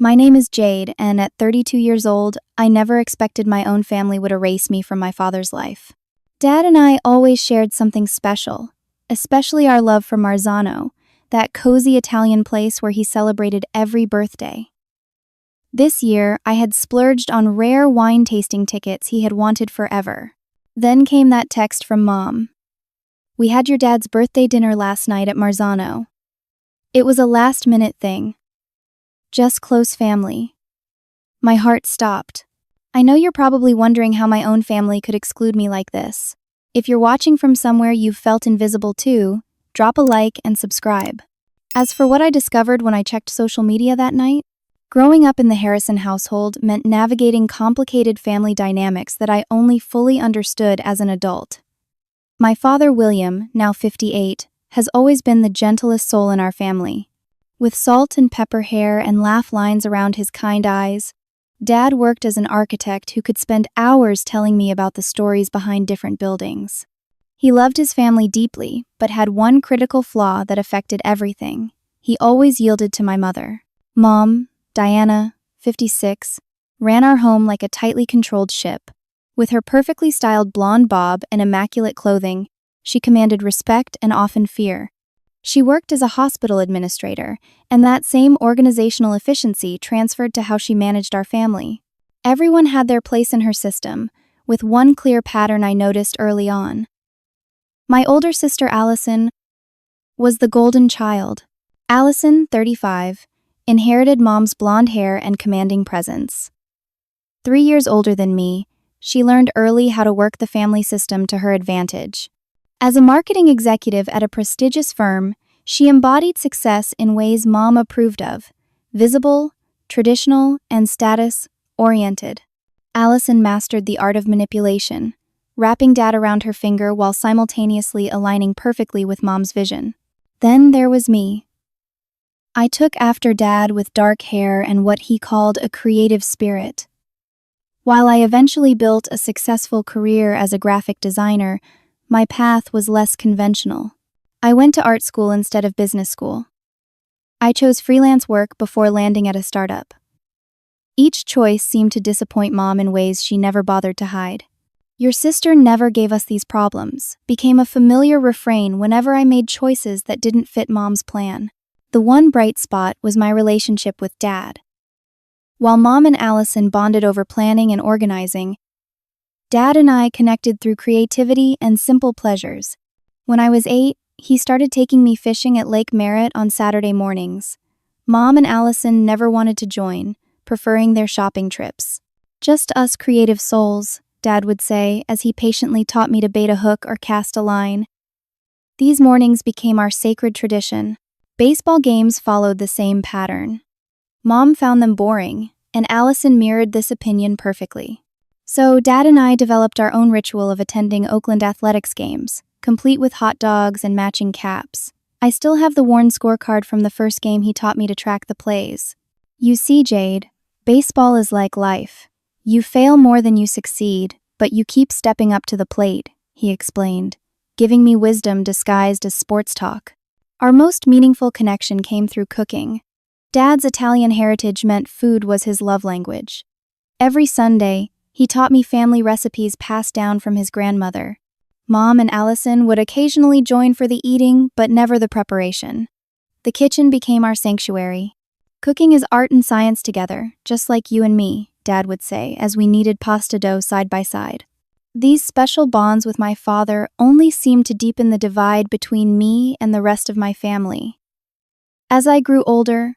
My name is Jade, and at 32 years old, I never expected my own family would erase me from my father's life. Dad and I always shared something special, especially our love for Marzano, that cozy Italian place where he celebrated every birthday. This year, I had splurged on rare wine tasting tickets he had wanted forever. Then came that text from Mom. "We had your dad's birthday dinner last night at Marzano. It was a last-minute thing. Just close family." My heart stopped. I know you're probably wondering how my own family could exclude me like this. If you're watching from somewhere you've felt invisible too, drop a like and subscribe. As for what I discovered when I checked social media that night, growing up in the Harrison household meant navigating complicated family dynamics that I only fully understood as an adult. My father, William, now 58, has always been the gentlest soul in our family. With salt and pepper hair and laugh lines around his kind eyes, Dad worked as an architect who could spend hours telling me about the stories behind different buildings. He loved his family deeply, but had one critical flaw that affected everything. He always yielded to my mother. Mom, Diana, 56, ran our home like a tightly controlled ship. With her perfectly styled blonde bob and immaculate clothing, she commanded respect and often fear. She worked as a hospital administrator, and that same organizational efficiency transferred to how she managed our family. Everyone had their place in her system, with one clear pattern I noticed early on. My older sister Allison was the golden child. Allison, 35, inherited Mom's blonde hair and commanding presence. 3 years older than me, she learned early how to work the family system to her advantage. As a marketing executive at a prestigious firm, she embodied success in ways Mom approved of: visible, traditional, and status-oriented. Allison mastered the art of manipulation, wrapping Dad around her finger while simultaneously aligning perfectly with Mom's vision. Then there was me. I took after Dad with dark hair and what he called a creative spirit. While I eventually built a successful career as a graphic designer, my path was less conventional. I went to art school instead of business school. I chose freelance work before landing at a startup. Each choice seemed to disappoint Mom in ways she never bothered to hide. "Your sister never gave us these problems," became a familiar refrain whenever I made choices that didn't fit Mom's plan. The one bright spot was my relationship with Dad. While Mom and Allison bonded over planning and organizing, Dad and I connected through creativity and simple pleasures. When I was 8, he started taking me fishing at Lake Merritt on Saturday mornings. Mom and Allison never wanted to join, preferring their shopping trips. "Just us creative souls," Dad would say as he patiently taught me to bait a hook or cast a line. These mornings became our sacred tradition. Baseball games followed the same pattern. Mom found them boring, and Allison mirrored this opinion perfectly. So Dad and I developed our own ritual of attending Oakland athletics games, complete with hot dogs and matching caps. I still have the worn scorecard from the first game he taught me to track the plays. "You see, Jade, baseball is like life. You fail more than you succeed, but you keep stepping up to the plate," he explained, giving me wisdom disguised as sports talk. Our most meaningful connection came through cooking. Dad's Italian heritage meant food was his love language. Every Sunday, he taught me family recipes passed down from his grandmother. Mom and Allison would occasionally join for the eating, but never the preparation. The kitchen became our sanctuary. "Cooking is art and science together, just like you and me," Dad would say as we kneaded pasta dough side by side. These special bonds with my father only seemed to deepen the divide between me and the rest of my family. As I grew older,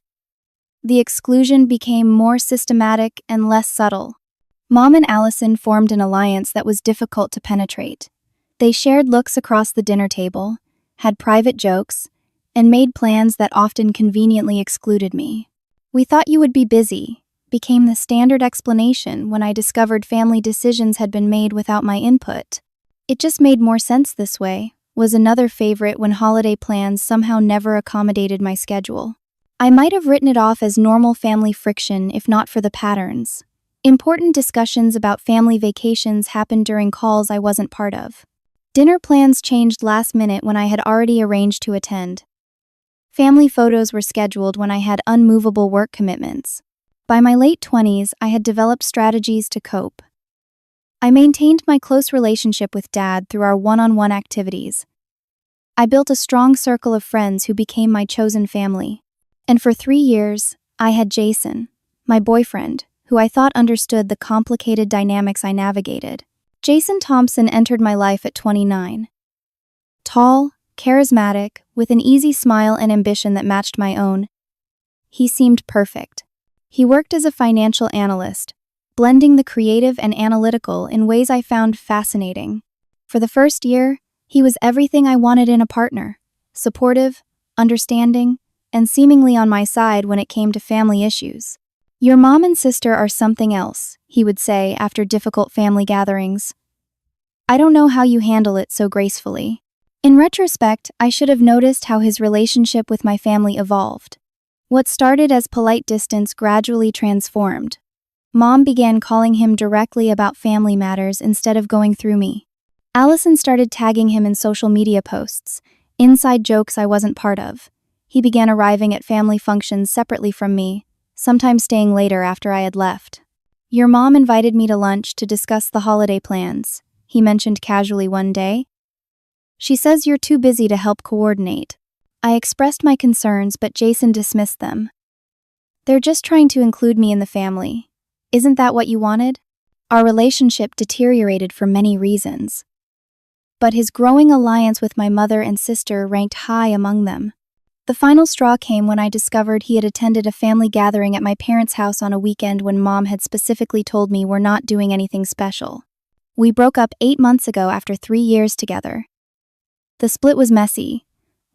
the exclusion became more systematic and less subtle. Mom and Allison formed an alliance that was difficult to penetrate. They shared looks across the dinner table, had private jokes, and made plans that often conveniently excluded me. "We thought you would be busy," became the standard explanation when I discovered family decisions had been made without my input. "It just made more sense this way," was another favorite when holiday plans somehow never accommodated my schedule. I might have written it off as normal family friction if not for the patterns. Important discussions about family vacations happened during calls I wasn't part of. Dinner plans changed last minute when I had already arranged to attend. Family photos were scheduled when I had unmovable work commitments. By my late 20s, I had developed strategies to cope. I maintained my close relationship with Dad through our one-on-one activities. I built a strong circle of friends who became my chosen family. And for 3 years, I had Jason, my boyfriend, who I thought understood the complicated dynamics I navigated. Jason Thompson entered my life at 29. Tall, charismatic, with an easy smile and ambition that matched my own. He seemed perfect. He worked as a financial analyst, blending the creative and analytical in ways I found fascinating. For the first year, he was everything I wanted in a partner: supportive, understanding, and seemingly on my side when it came to family issues. "Your mom and sister are something else," he would say after difficult family gatherings. "I don't know how you handle it so gracefully." In retrospect, I should have noticed how his relationship with my family evolved. What started as polite distance gradually transformed. Mom began calling him directly about family matters instead of going through me. Allison started tagging him in social media posts, inside jokes I wasn't part of. He began arriving at family functions separately from me, sometimes staying later after I had left. "Your mom invited me to lunch to discuss the holiday plans," he mentioned casually one day. "She says you're too busy to help coordinate." I expressed my concerns, but Jason dismissed them. "They're just trying to include me in the family. Isn't that what you wanted?" Our relationship deteriorated for many reasons. But his growing alliance with my mother and sister ranked high among them. The final straw came when I discovered he had attended a family gathering at my parents' house on a weekend when Mom had specifically told me we're not doing anything special. We broke up 8 months ago after 3 years together. The split was messy,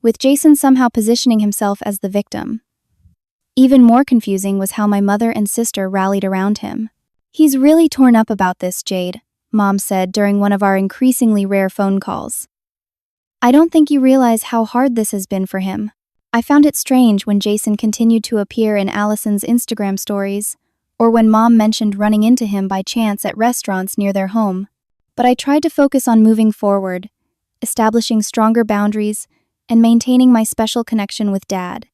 with Jason somehow positioning himself as the victim. Even more confusing was how my mother and sister rallied around him. "He's really torn up about this, Jade," Mom said during one of our increasingly rare phone calls. "I don't think you realize how hard this has been for him." I found it strange when Jason continued to appear in Allison's Instagram stories, or when Mom mentioned running into him by chance at restaurants near their home. But I tried to focus on moving forward, establishing stronger boundaries, and maintaining my special connection with Dad.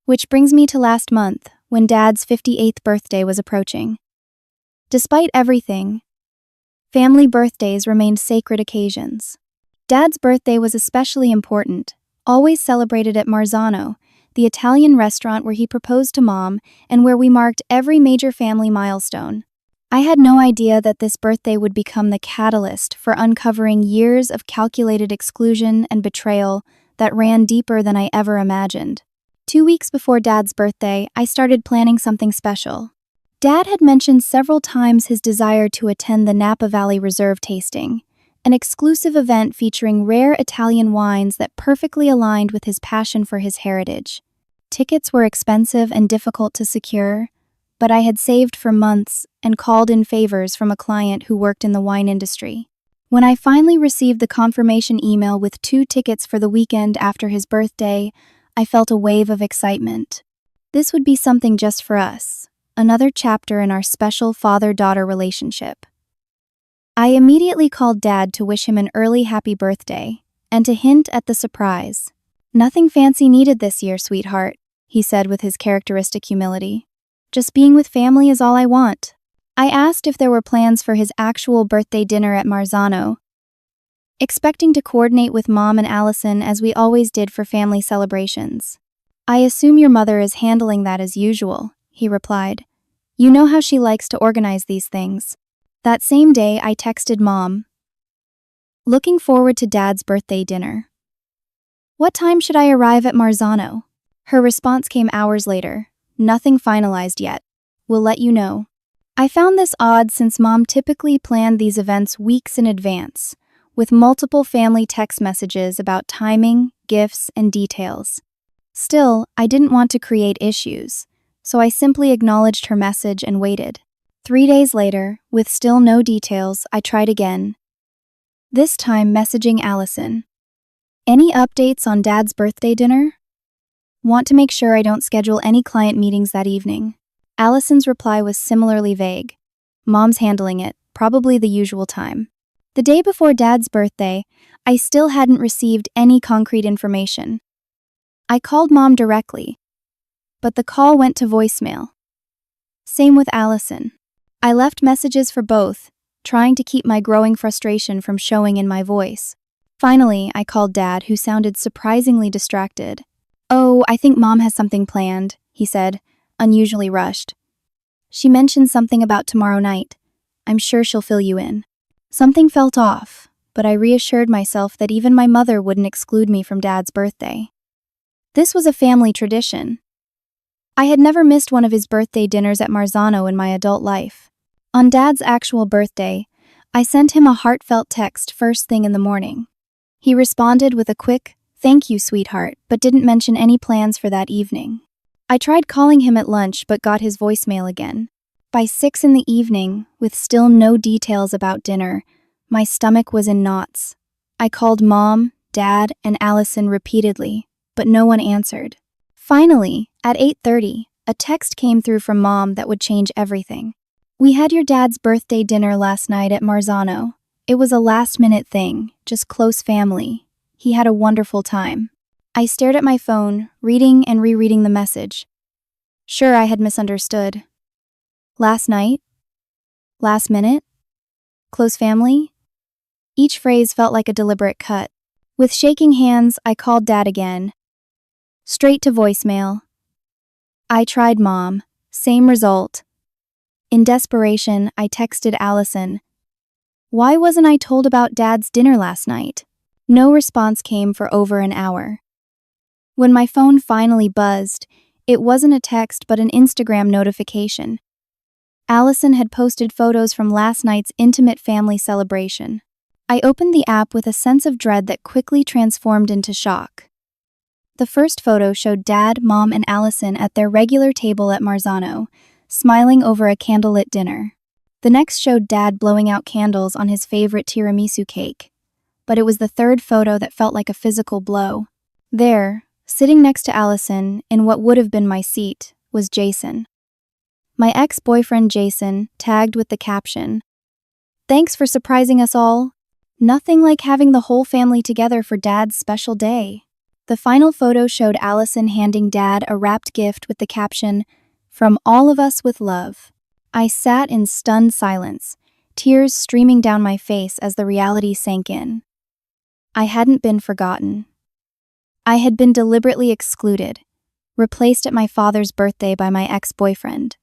Which brings me to last month, when Dad's 58th birthday was approaching. Despite everything, family birthdays remained sacred occasions. Dad's birthday was especially important, always celebrated at Marzano, the Italian restaurant where he proposed to Mom and where we marked every major family milestone. I had no idea that this birthday would become the catalyst for uncovering years of calculated exclusion and betrayal that ran deeper than I ever imagined. 2 weeks before Dad's birthday, I started planning something special. Dad had mentioned several times his desire to attend the Napa Valley Reserve tasting, an exclusive event featuring rare Italian wines that perfectly aligned with his passion for his heritage. Tickets were expensive and difficult to secure, but I had saved for months and called in favors from a client who worked in the wine industry. When I finally received the confirmation email with 2 tickets for the weekend after his birthday, I felt a wave of excitement. This would be something just for us, another chapter in our special father-daughter relationship. I immediately called Dad to wish him an early happy birthday, and to hint at the surprise. "Nothing fancy needed this year, sweetheart," he said with his characteristic humility. "Just being with family is all I want." I asked if there were plans for his actual birthday dinner at Marzano, expecting to coordinate with Mom and Allison as we always did for family celebrations. "I assume your mother is handling that as usual," he replied. "You know how she likes to organize these things." That same day, I texted Mom, looking forward to Dad's birthday dinner. "What time should I arrive at Marzano?" Her response came hours later. "Nothing finalized yet. We'll let you know." I found this odd since Mom typically planned these events weeks in advance, with multiple family text messages about timing, gifts, and details. Still, I didn't want to create issues, so I simply acknowledged her message and waited. 3 days later, with still no details, I tried again, this time messaging Allison. "Any updates on Dad's birthday dinner? Want to make sure I don't schedule any client meetings that evening." Allison's reply was similarly vague. "Mom's handling it, probably the usual time." The day before Dad's birthday, I still hadn't received any concrete information. I called Mom directly, but the call went to voicemail. Same with Allison. I left messages for both, trying to keep my growing frustration from showing in my voice. Finally, I called Dad, who sounded surprisingly distracted. "Oh, I think Mom has something planned," he said, unusually rushed. "She mentioned something about tomorrow night. I'm sure she'll fill you in." Something felt off, but I reassured myself that even my mother wouldn't exclude me from Dad's birthday. This was a family tradition. I had never missed one of his birthday dinners at Marzano in my adult life. On Dad's actual birthday, I sent him a heartfelt text first thing in the morning. He responded with a quick, "Thank you, sweetheart," but didn't mention any plans for that evening. I tried calling him at lunch but got his voicemail again. By 6 in the evening, with still no details about dinner, my stomach was in knots. I called Mom, Dad, and Allison repeatedly, but no one answered. Finally, at 8:30, a text came through from Mom that would change everything. "We had your dad's birthday dinner last night at Marzano. It was a last-minute thing, just close family. He had a wonderful time." I stared at my phone, reading and rereading the message. Sure, I had misunderstood. Last night? Last minute? Close family? Each phrase felt like a deliberate cut. With shaking hands, I called Dad again. Straight to voicemail. I tried Mom. Same result. In desperation, I texted Allison. Why wasn't I told about Dad's dinner last night? No response came for over an hour. When my phone finally buzzed, it wasn't a text but an Instagram notification. Allison had posted photos from last night's intimate family celebration. I opened the app with a sense of dread that quickly transformed into shock. The first photo showed Dad, Mom, and Allison at their regular table at Marzano, smiling over a candlelit dinner. The next showed Dad blowing out candles on his favorite tiramisu cake. But it was the third photo that felt like a physical blow. There, sitting next to Allison, in what would have been my seat, was Jason. My ex-boyfriend Jason, tagged with the caption, "Thanks for surprising us all. Nothing like having the whole family together for Dad's special day." The final photo showed Allison handing Dad a wrapped gift with the caption, "From all of us with love." I sat in stunned silence, tears streaming down my face as the reality sank in. I hadn't been forgotten. I had been deliberately excluded, replaced at my father's birthday by my ex-boyfriend.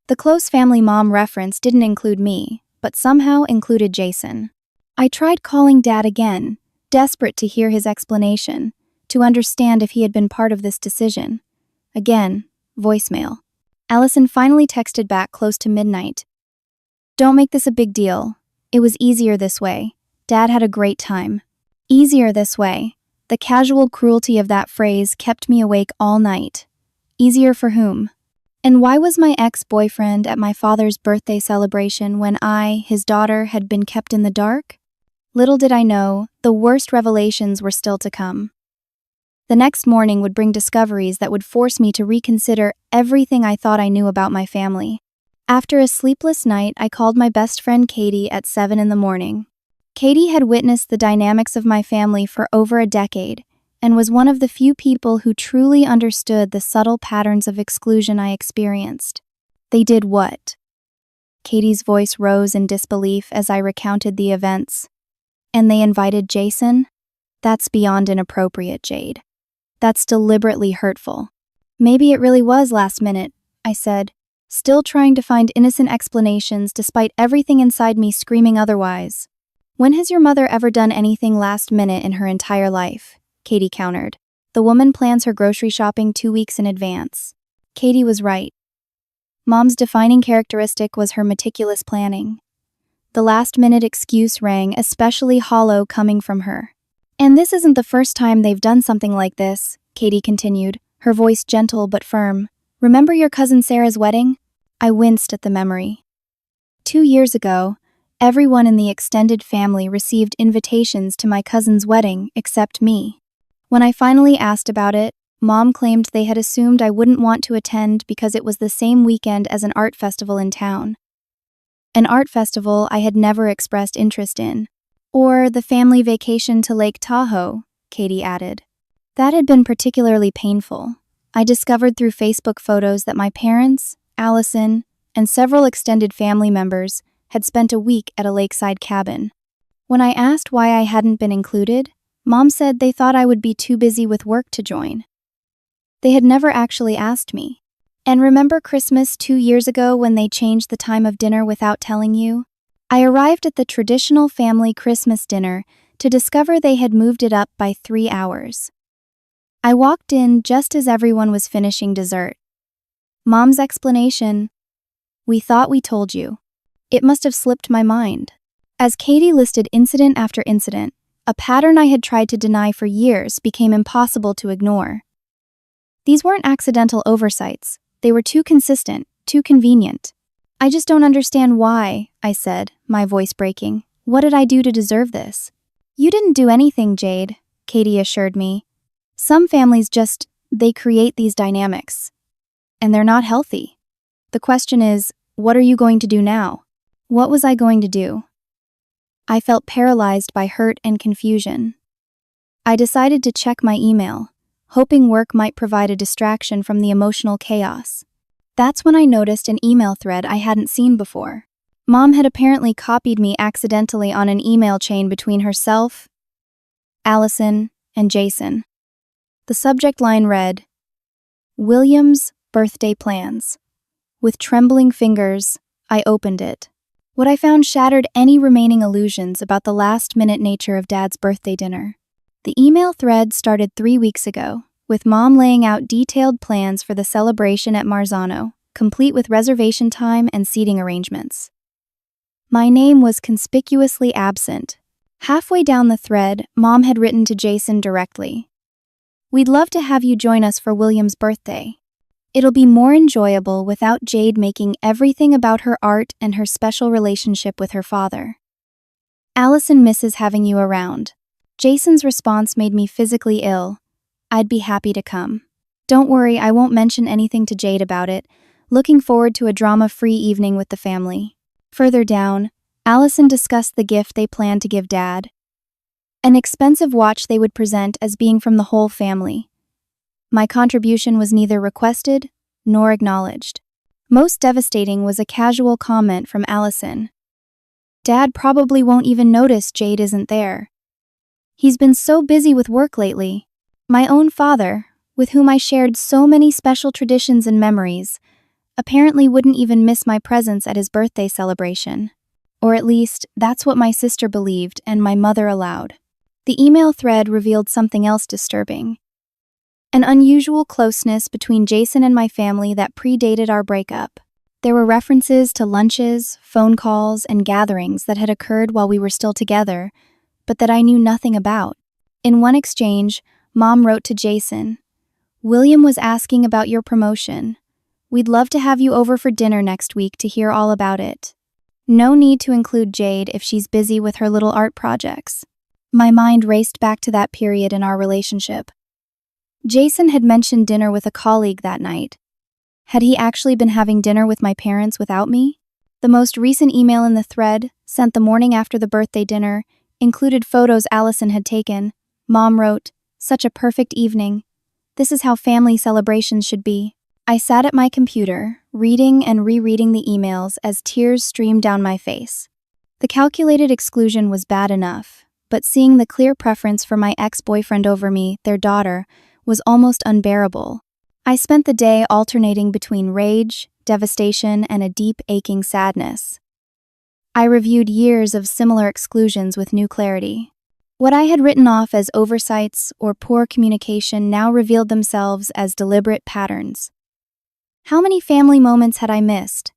The close family mom reference didn't include me, but somehow included Jason. I tried calling Dad again, desperate to hear his explanation, to understand if he had been part of this decision. Again, voicemail. Allison finally texted back close to midnight. "Don't make this a big deal. It was easier this way. Dad had a great time." Easier this way. The casual cruelty of that phrase kept me awake all night. Easier for whom? And why was my ex-boyfriend at my father's birthday celebration when I, his daughter, had been kept in the dark? Little did I know, the worst revelations were still to come. The next morning would bring discoveries that would force me to reconsider everything I thought I knew about my family. After a sleepless night, I called my best friend Katie at 7 in the morning. Katie had witnessed the dynamics of my family for over a decade, and was one of the few people who truly understood the subtle patterns of exclusion I experienced. They did what? Katie's voice rose in disbelief as I recounted the events. And they invited Jason? That's beyond inappropriate, Jade. That's deliberately hurtful. Maybe it really was last minute, I said, still trying to find innocent explanations despite everything inside me screaming otherwise. When has your mother ever done anything last minute in her entire life? Katie countered. The woman plans her grocery shopping 2 weeks in advance. Katie was right. Mom's defining characteristic was her meticulous planning. The last-minute excuse rang especially hollow coming from her. "And this isn't the first time they've done something like this," Katie continued, her voice gentle but firm. "Remember your cousin Sarah's wedding?" I winced at the memory. 2 years ago, everyone in the extended family received invitations to my cousin's wedding except me. When I finally asked about it, Mom claimed they had assumed I wouldn't want to attend because it was the same weekend as an art festival in town. An art festival I had never expressed interest in. Or the family vacation to Lake Tahoe, Katie added. That had been particularly painful. I discovered through Facebook photos that my parents, Allison, and several extended family members had spent a week at a lakeside cabin. When I asked why I hadn't been included, Mom said they thought I would be too busy with work to join. They had never actually asked me. And remember Christmas 2 years ago when they changed the time of dinner without telling you? I arrived at the traditional family Christmas dinner to discover they had moved it up by 3 hours. I walked in just as everyone was finishing dessert. Mom's explanation: "We thought we told you." It must have slipped my mind. As Katie listed incident after incident, a pattern I had tried to deny for years became impossible to ignore. These weren't accidental oversights. They were too consistent, too convenient. "I just don't understand why," I said, my voice breaking. "What did I do to deserve this?" "You didn't do anything, Jade," Katie assured me. "Some families they create these dynamics. And they're not healthy. The question is, what are you going to do now?" What was I going to do? I felt paralyzed by hurt and confusion. I decided to check my email, hoping work might provide a distraction from the emotional chaos. That's when I noticed an email thread I hadn't seen before. Mom had apparently copied me accidentally on an email chain between herself, Allison, and Jason. The subject line read, "William's birthday plans." With trembling fingers, I opened it. What I found shattered any remaining illusions about the last-minute nature of Dad's birthday dinner. The email thread started 3 weeks ago, with Mom laying out detailed plans for the celebration at Marzano, complete with reservation time and seating arrangements. My name was conspicuously absent. Halfway down the thread, Mom had written to Jason directly. "We'd love to have you join us for William's birthday. It'll be more enjoyable without Jade making everything about her art and her special relationship with her father. Allison misses having you around." Jason's response made me physically ill. "I'd be happy to come. Don't worry, I won't mention anything to Jade about it. Looking forward to a drama-free evening with the family." Further down, Allison discussed the gift they planned to give Dad. An expensive watch they would present as being from the whole family. My contribution was neither requested nor acknowledged. Most devastating was a casual comment from Allison. "Dad probably won't even notice Jade isn't there. He's been so busy with work lately." My own father, with whom I shared so many special traditions and memories, apparently wouldn't even miss my presence at his birthday celebration. Or at least, that's what my sister believed and my mother allowed. The email thread revealed something else disturbing. An unusual closeness between Jason and my family that predated our breakup. There were references to lunches, phone calls, and gatherings that had occurred while we were still together, but that I knew nothing about. In one exchange, Mom wrote to Jason, "William was asking about your promotion. We'd love to have you over for dinner next week to hear all about it. No need to include Jade if she's busy with her little art projects." My mind raced back to that period in our relationship. Jason had mentioned dinner with a colleague that night. Had he actually been having dinner with my parents without me? The most recent email in the thread, sent the morning after the birthday dinner, included photos Allison had taken. Mom wrote, "Such a perfect evening. This is how family celebrations should be." I sat at my computer, reading and rereading the emails as tears streamed down my face. The calculated exclusion was bad enough, but seeing the clear preference for my ex-boyfriend over me, their daughter, was almost unbearable. I spent the day alternating between rage, devastation, and a deep, aching sadness. I reviewed years of similar exclusions with new clarity. What I had written off as oversights or poor communication now revealed themselves as deliberate patterns. How many family moments had I missed?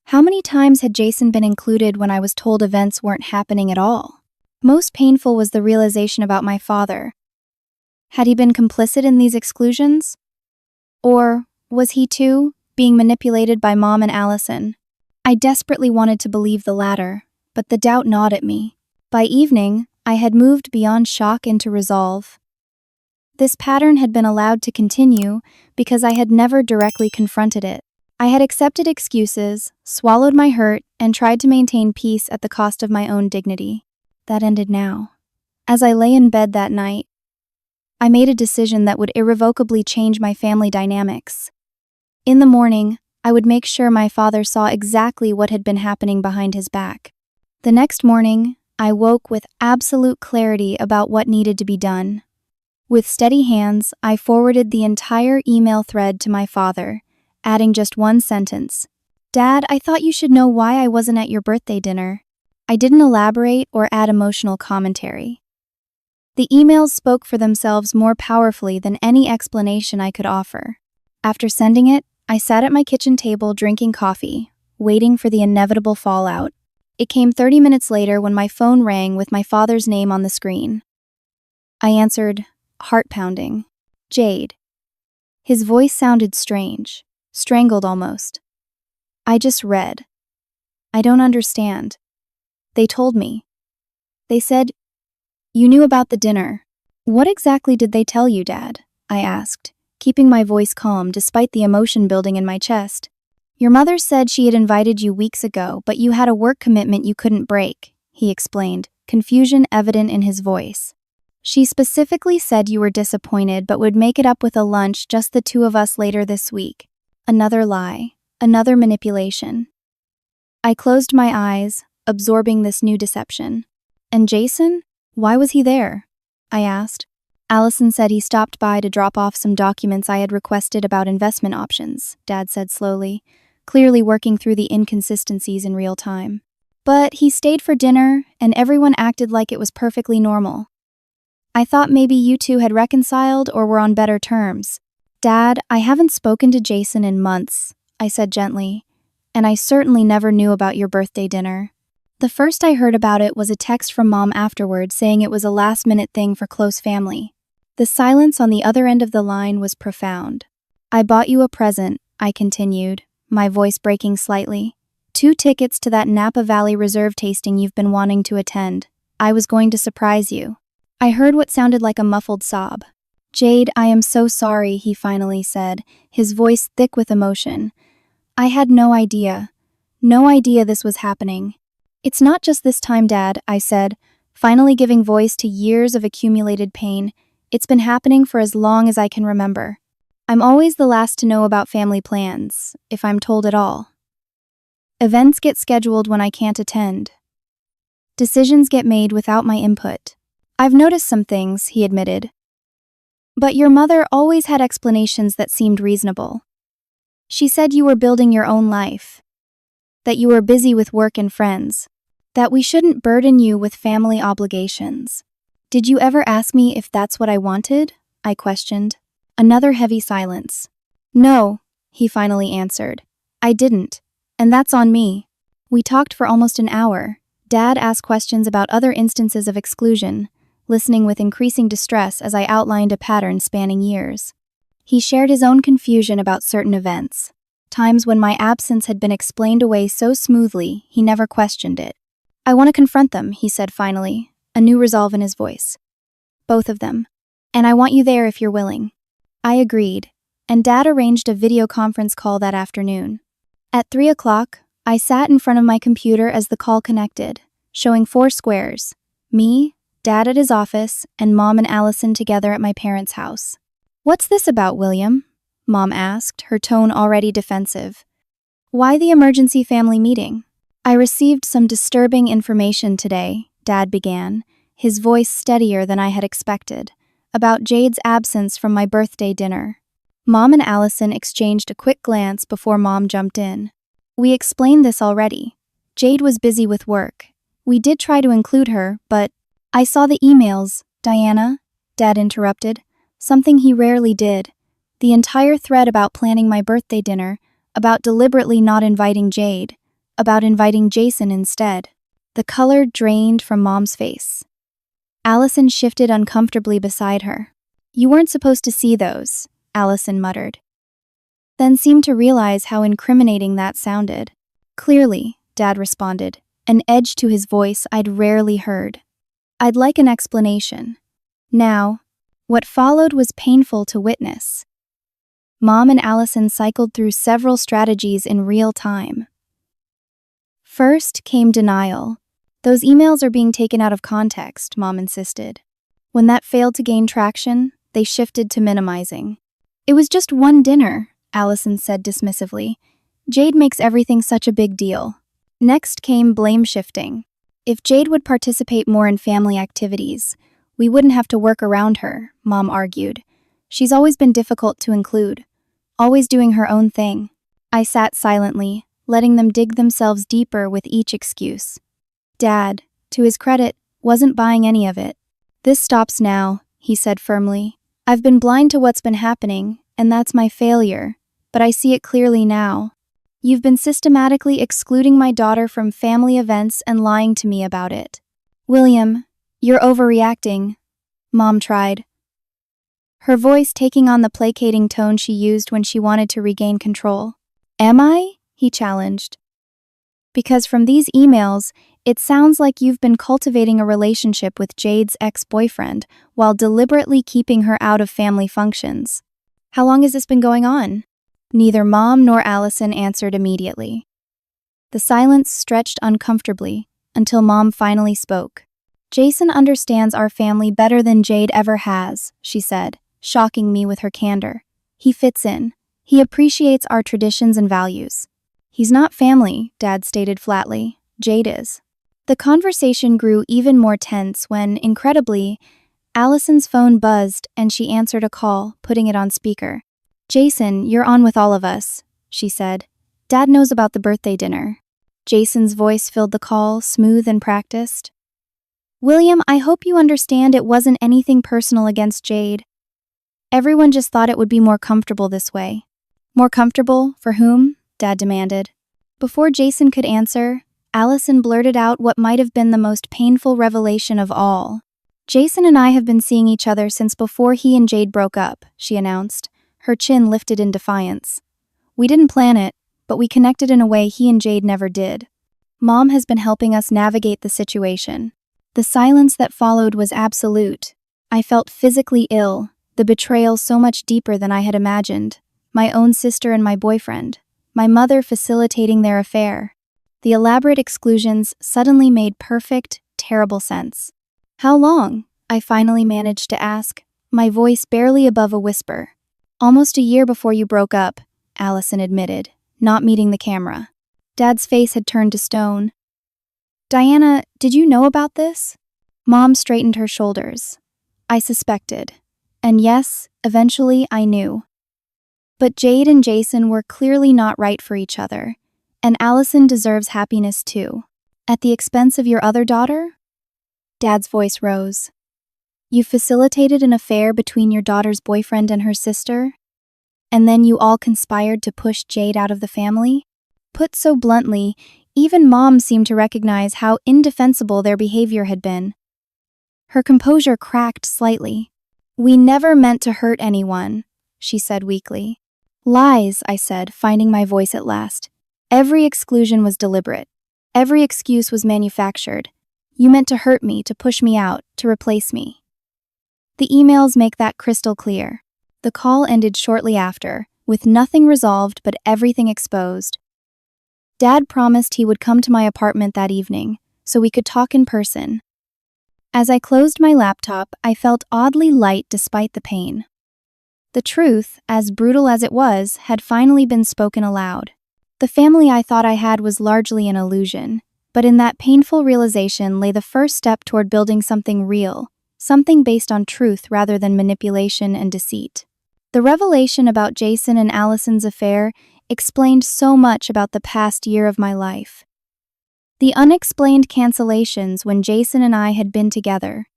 How many times had Jason been included when I was told events weren't happening at all? Most painful was the realization about my father. Had he been complicit in these exclusions? Or was he too being manipulated by Mom and Allison? I desperately wanted to believe the latter, but the doubt gnawed at me. By evening, I had moved beyond shock into resolve. This pattern had been allowed to continue because I had never directly confronted it. I had accepted excuses, swallowed my hurt, and tried to maintain peace at the cost of my own dignity. That ended now. As I lay in bed that night, I made a decision that would irrevocably change my family dynamics. In the morning, I would make sure my father saw exactly what had been happening behind his back. The next morning, I woke with absolute clarity about what needed to be done. With steady hands, I forwarded the entire email thread to my father, adding just one sentence. "Dad, I thought you should know why I wasn't at your birthday dinner." I didn't elaborate or add emotional commentary. The emails spoke for themselves more powerfully than any explanation I could offer. After sending it, I sat at my kitchen table drinking coffee, waiting for the inevitable fallout. It came 30 minutes later when my phone rang with my father's name on the screen. I answered, heart pounding. "Jade." His voice sounded strange, strangled almost. "I just read. I don't understand. They told me. They said, you knew about the dinner." "What exactly did they tell you, Dad?" I asked, keeping my voice calm despite the emotion building in my chest. "Your mother said she had invited you weeks ago, but you had a work commitment you couldn't break," he explained, confusion evident in his voice. "She specifically said you were disappointed but would make it up with a lunch just the two of us later this week." Another lie, another manipulation. I closed my eyes, absorbing this new deception. "And Jason? Why was he there?" I asked. "Allison said he stopped by to drop off some documents I had requested about investment options," Dad said slowly, clearly working through the inconsistencies in real time. "But he stayed for dinner, and everyone acted like it was perfectly normal. I thought maybe you two had reconciled or were on better terms." "Dad, I haven't spoken to Jason in months," I said gently, "and I certainly never knew about your birthday dinner. The first I heard about it was a text from Mom afterward saying it was a last-minute thing for close family." The silence on the other end of the line was profound. "I bought you a present," I continued, my voice breaking slightly. "2 tickets to that Napa Valley Reserve tasting you've been wanting to attend. I was going to surprise you." I heard what sounded like a muffled sob. "Jade, I am so sorry," he finally said, his voice thick with emotion. "I had no idea this was happening." "It's not just this time, Dad," I said, finally giving voice to years of accumulated pain. "It's been happening for as long as I can remember. I'm always the last to know about family plans, if I'm told at all. Events get scheduled when I can't attend. Decisions get made without my input. I've noticed some things," he admitted. "But your mother always had explanations that seemed reasonable. She said you were building your own life, that you were busy with work and friends, that we shouldn't burden you with family obligations." "Did you ever ask me if that's what I wanted?" I questioned. Another heavy silence. "No," he finally answered. "I didn't. And that's on me." We talked for almost an hour. Dad asked questions about other instances of exclusion, listening with increasing distress as I outlined a pattern spanning years. He shared his own confusion about certain events, times when my absence had been explained away so smoothly he never questioned it. "I want to confront them," he said finally, a new resolve in his voice. "Both of them. And I want you there if you're willing." I agreed, and Dad arranged a video conference call that afternoon. At 3 o'clock, I sat in front of my computer as the call connected, showing 4 squares: me, Dad at his office, and Mom and Allison together at my parents' house. "What's this about, William?" Mom asked, her tone already defensive. "Why the emergency family meeting?" "I received some disturbing information today," Dad began, his voice steadier than I had expected, "about Jade's absence from my birthday dinner." Mom and Allison exchanged a quick glance before Mom jumped in. "We explained this already. Jade was busy with work. We did try to include her, but—" "I saw the emails, Diana," Dad interrupted, something he rarely did. "The entire thread about planning my birthday dinner, about deliberately not inviting Jade, about inviting Jason instead." The color drained from Mom's face. Allison shifted uncomfortably beside her. "You weren't supposed to see those," Allison muttered, then seemed to realize how incriminating that sounded. "Clearly," Dad responded, an edge to his voice I'd rarely heard. "I'd like an explanation." Now, what followed was painful to witness. Mom and Allison cycled through several strategies in real time. First came denial. "Those emails are being taken out of context," Mom insisted. When that failed to gain traction, they shifted to minimizing. "It was just one dinner," Allison said dismissively. Jade makes everything such a big deal. Next came blame shifting. If Jade would participate more in family activities, we wouldn't have to work around her, Mom argued. She's always been difficult to include, always doing her own thing. I sat silently, letting them dig themselves deeper with each excuse. Dad, to his credit, wasn't buying any of it. This stops now, he said firmly. I've been blind to what's been happening, and that's my failure, but I see it clearly now. You've been systematically excluding my daughter from family events and lying to me about it. William, you're overreacting, Mom tried, her voice taking on the placating tone she used when she wanted to regain control. Am I? He challenged. Because from these emails, it sounds like you've been cultivating a relationship with Jade's ex-boyfriend while deliberately keeping her out of family functions. How long has this been going on? Neither Mom nor Allison answered immediately. The silence stretched uncomfortably until Mom finally spoke. Jason understands our family better than Jade ever has, she said, shocking me with her candor. He fits in. He appreciates our traditions and values. He's not family, Dad stated flatly. Jade is. The conversation grew even more tense when, incredibly, Allison's phone buzzed and she answered a call, putting it on speaker. Jason, you're on with all of us, she said. Dad knows about the birthday dinner. Jason's voice filled the call, smooth and practiced. William, I hope you understand it wasn't anything personal against Jade. Everyone just thought it would be more comfortable this way. More comfortable? For whom? Dad demanded. Before Jason could answer, Allison blurted out what might have been the most painful revelation of all. Jason and I have been seeing each other since before he and Jade broke up, she announced, her chin lifted in defiance. We didn't plan it, but we connected in a way he and Jade never did. Mom has been helping us navigate the situation. The silence that followed was absolute. I felt physically ill, the betrayal so much deeper than I had imagined. My own sister and my boyfriend. My mother facilitating their affair. The elaborate exclusions suddenly made perfect, terrible sense. How long? I finally managed to ask, my voice barely above a whisper. Almost a year before you broke up, Allison admitted, not meeting the camera. Dad's face had turned to stone. Diana, did you know about this? Mom straightened her shoulders. I suspected. And yes, eventually I knew. But Jade and Jason were clearly not right for each other, and Allison deserves happiness too. At the expense of your other daughter? Dad's voice rose. You facilitated an affair between your daughter's boyfriend and her sister? And then you all conspired to push Jade out of the family? Put so bluntly, even Mom seemed to recognize how indefensible their behavior had been. Her composure cracked slightly. We never meant to hurt anyone, she said weakly. Lies, I said, finding my voice at last. Every exclusion was deliberate. Every excuse was manufactured. You meant to hurt me, to push me out, to replace me. The emails make that crystal clear. The call ended shortly after, with nothing resolved but everything exposed. Dad promised he would come to my apartment that evening, so we could talk in person. As I closed my laptop, I felt oddly light despite the pain. The truth, as brutal as it was, had finally been spoken aloud. The family I thought I had was largely an illusion, but in that painful realization lay the first step toward building something real, something based on truth rather than manipulation and deceit. The revelation about Jason and Allison's affair explained so much about the past year of my life. The unexplained cancellations when Jason and I had been together.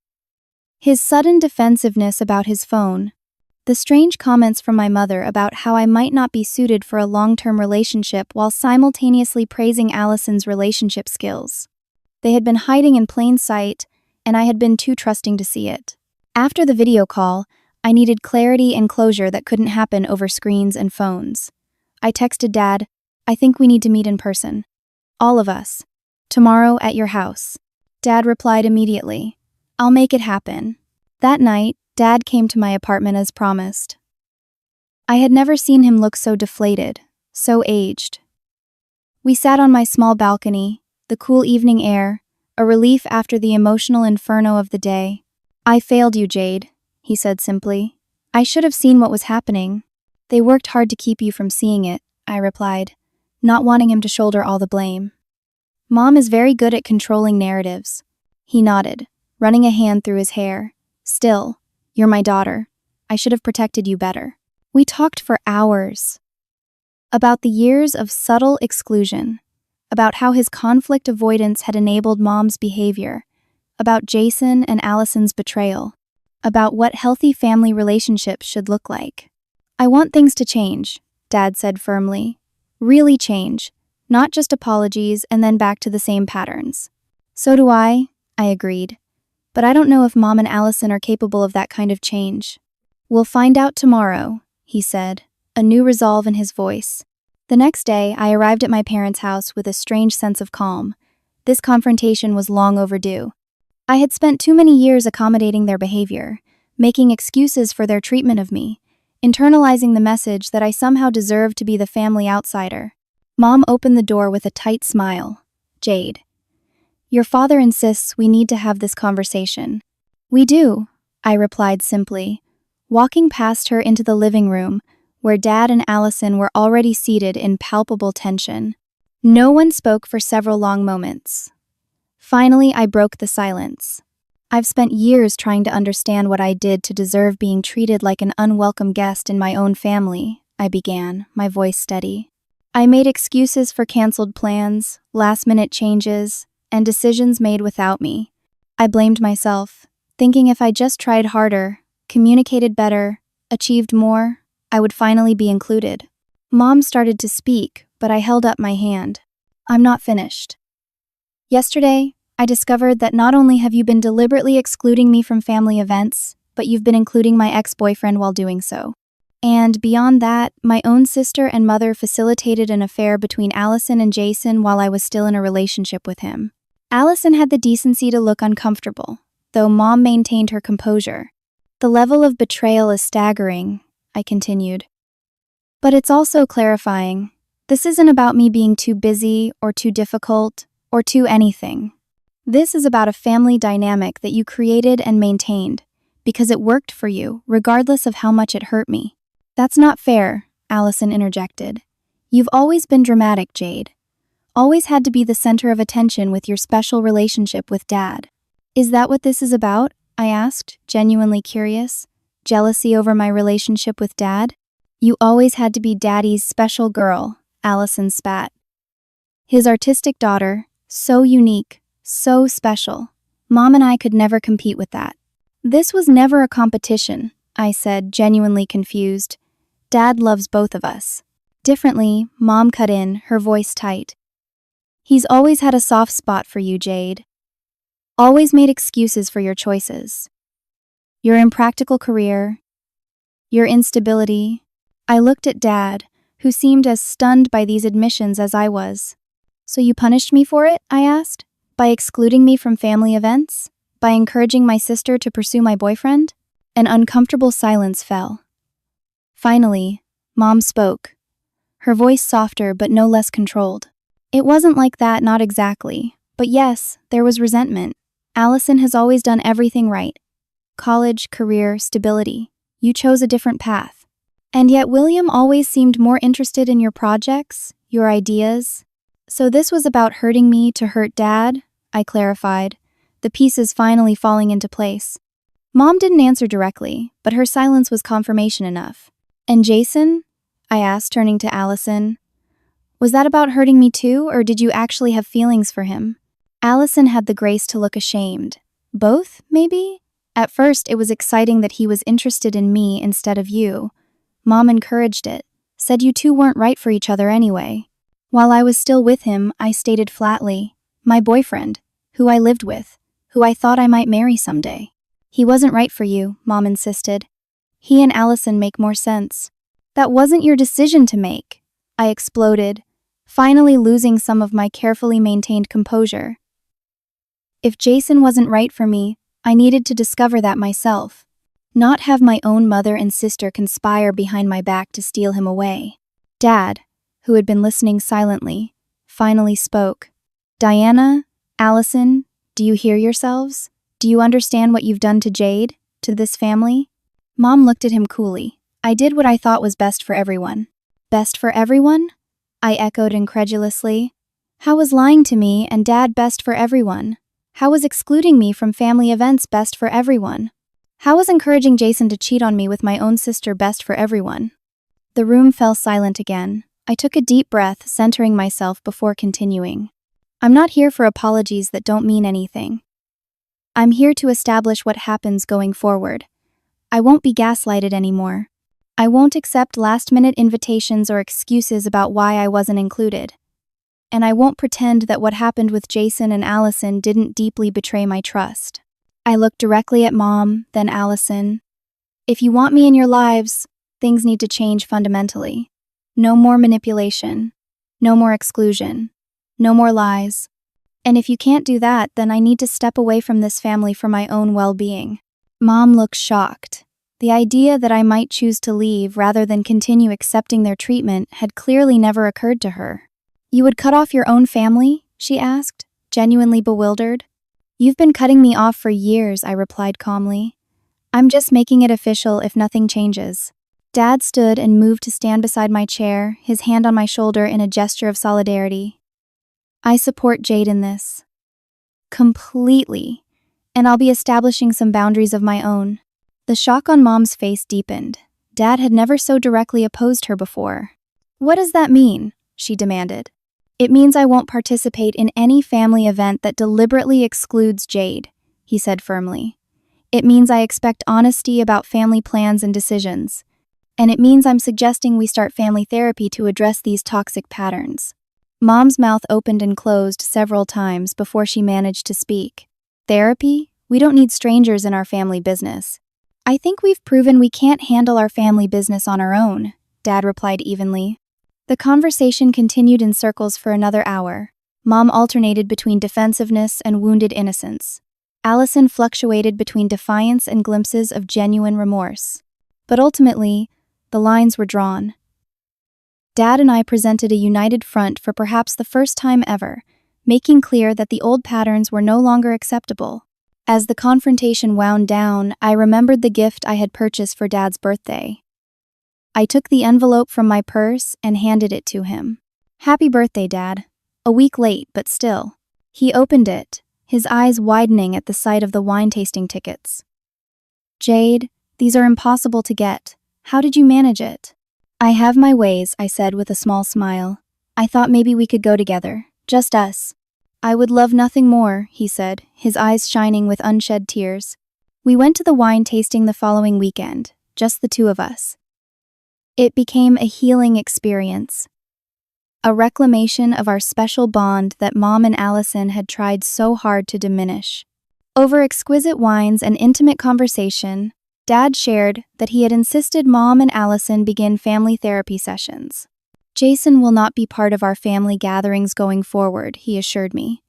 His sudden defensiveness about his phone. The strange comments from my mother about how I might not be suited for a long-term relationship while simultaneously praising Allison's relationship skills. They had been hiding in plain sight, and I had been too trusting to see it. After the video call, I needed clarity and closure that couldn't happen over screens and phones. I texted Dad, I think we need to meet in person. All of us. Tomorrow at your house. Dad replied immediately, I'll make it happen. That night, Dad came to my apartment as promised. I had never seen him look so deflated, so aged. We sat on my small balcony, the cool evening air, a relief after the emotional inferno of the day. I failed you, Jade, he said simply. I should have seen what was happening. They worked hard to keep you from seeing it, I replied. not wanting him to shoulder all the blame. Mom is very good at controlling narratives. He nodded, running a hand through his hair. Still, you're my daughter. I should have protected you better. We talked for hours. About the years of subtle exclusion, about how his conflict avoidance had enabled Mom's behavior, about Jason and Allison's betrayal, about what healthy family relationships should look like. I want things to change, Dad said firmly. Really change, not just apologies and then back to the same patterns. So do I agreed. But I don't know if Mom and Allison are capable of that kind of change. We'll find out tomorrow, he said, a new resolve in his voice. The next day, I arrived at my parents' house with a strange sense of calm. This confrontation was long overdue. I had spent too many years accommodating their behavior, making excuses for their treatment of me, internalizing the message that I somehow deserved to be the family outsider. Mom opened the door with a tight smile. Jade, your father insists we need to have this conversation. We do, I replied simply, walking past her into the living room, where Dad and Allison were already seated in palpable tension. No one spoke for several long moments. Finally, I broke the silence. I've spent years trying to understand what I did to deserve being treated like an unwelcome guest in my own family, I began, my voice steady. I made excuses for canceled plans, last-minute changes, and decisions made without me. I blamed myself, thinking if I just tried harder, communicated better, achieved more, I would finally be included. Mom started to speak, but I held up my hand. I'm not finished. Yesterday, I discovered that not only have you been deliberately excluding me from family events, but you've been including my ex-boyfriend while doing so. And beyond that, my own sister and mother facilitated an affair between Allison and Jason while I was still in a relationship with him. Allison had the decency to look uncomfortable, though Mom maintained her composure. The level of betrayal is staggering, I continued. But it's also clarifying. This isn't about me being too busy or too difficult or too anything. This is about a family dynamic that you created and maintained, because it worked for you, regardless of how much it hurt me. That's not fair, Allison interjected. You've always been dramatic, Jade. Always had to be the center of attention with your special relationship with Dad. Is that what this is about? I asked, genuinely curious. Jealousy over my relationship with Dad? You always had to be Daddy's special girl, Allison spat. His artistic daughter, so unique, so special. Mom and I could never compete with that. This was never a competition, I said, genuinely confused. Dad loves both of us. Differently, Mom cut in, her voice tight. He's always had a soft spot for you, Jade. Always made excuses for your choices. Your impractical career. Your instability. I looked at Dad, who seemed as stunned by these admissions as I was. So you punished me for it? I asked. By excluding me from family events? By encouraging my sister to pursue my boyfriend? An uncomfortable silence fell. Finally, Mom spoke, her voice softer but no less controlled. It wasn't like that, not exactly. But yes, there was resentment. Allison has always done everything right. College, career, stability. You chose a different path. And yet William always seemed more interested in your projects, your ideas. So this was about hurting me to hurt Dad? I clarified, the pieces finally falling into place. Mom didn't answer directly, but her silence was confirmation enough. And Jason? I asked, turning to Allison. Was that about hurting me too, or did you actually have feelings for him? Allison had the grace to look ashamed. Both, maybe? At first, it was exciting that he was interested in me instead of you. Mom encouraged it, said you two weren't right for each other anyway. While I was still with him, I stated flatly, my boyfriend, who I lived with, who I thought I might marry someday. He wasn't right for you, Mom insisted. He and Allison make more sense. That wasn't your decision to make, I exploded, finally losing some of my carefully maintained composure. If Jason wasn't right for me, I needed to discover that myself, not have my own mother and sister conspire behind my back to steal him away. Dad, who had been listening silently, finally spoke. Diana, Allison, do you hear yourselves? Do you understand what you've done to Jade, to this family? Mom looked at him coolly. I did what I thought was best for everyone. Best for everyone? I echoed incredulously. How was lying to me and Dad best for everyone? How was excluding me from family events best for everyone? How was encouraging Jason to cheat on me with my own sister best for everyone? The room fell silent again. I took a deep breath, centering myself before continuing. I'm not here for apologies that don't mean anything. I'm here to establish what happens going forward. I won't be gaslighted anymore. I won't accept last-minute invitations or excuses about why I wasn't included. And I won't pretend that what happened with Jason and Allison didn't deeply betray my trust. I looked directly at Mom, then Allison. If you want me in your lives, things need to change fundamentally. No more manipulation. No more exclusion. No more lies. And if you can't do that, then I need to step away from this family for my own well-being. Mom looked shocked. The idea that I might choose to leave rather than continue accepting their treatment had clearly never occurred to her. You would cut off your own family? She asked, genuinely bewildered. You've been cutting me off for years, I replied calmly. I'm just making it official if nothing changes. Dad stood and moved to stand beside my chair, his hand on my shoulder in a gesture of solidarity. I support Jade in this. Completely. And I'll be establishing some boundaries of my own. The shock on Mom's face deepened. Dad had never so directly opposed her before. What does that mean? She demanded. It means I won't participate in any family event that deliberately excludes Jade, he said firmly. It means I expect honesty about family plans and decisions. And it means I'm suggesting we start family therapy to address these toxic patterns. Mom's mouth opened and closed several times before she managed to speak. Therapy? We don't need strangers in our family business. I think we've proven we can't handle our family business on our own, Dad replied evenly. The conversation continued in circles for another hour. Mom alternated between defensiveness and wounded innocence. Allison fluctuated between defiance and glimpses of genuine remorse. But ultimately, the lines were drawn. Dad and I presented a united front for perhaps the first time ever, making clear that the old patterns were no longer acceptable. As the confrontation wound down, I remembered the gift I had purchased for Dad's birthday. I took the envelope from my purse and handed it to him. Happy birthday, Dad. A week late, but still. He opened it, his eyes widening at the sight of the wine tasting tickets. Jade, these are impossible to get. How did you manage it? I have my ways, I said with a small smile. I thought maybe we could go together, just us. I would love nothing more, he said, his eyes shining with unshed tears. We went to the wine tasting the following weekend, just the two of us. It became a healing experience. A reclamation of our special bond that Mom and Allison had tried so hard to diminish. Over exquisite wines and intimate conversation, Dad shared that he had insisted Mom and Allison begin family therapy sessions. Jason will not be part of our family gatherings going forward, he assured me.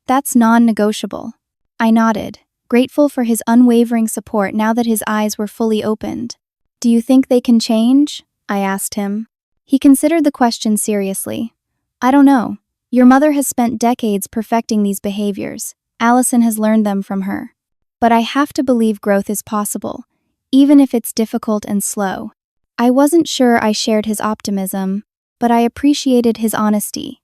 That's non-negotiable. I nodded, grateful for his unwavering support now that his eyes were fully opened. Do you think they can change? I asked him. He considered the question seriously. I don't know. Your mother has spent decades perfecting these behaviors. Allison has learned them from her. But I have to believe growth is possible, even if it's difficult and slow. I wasn't sure I shared his optimism, but I appreciated his honesty.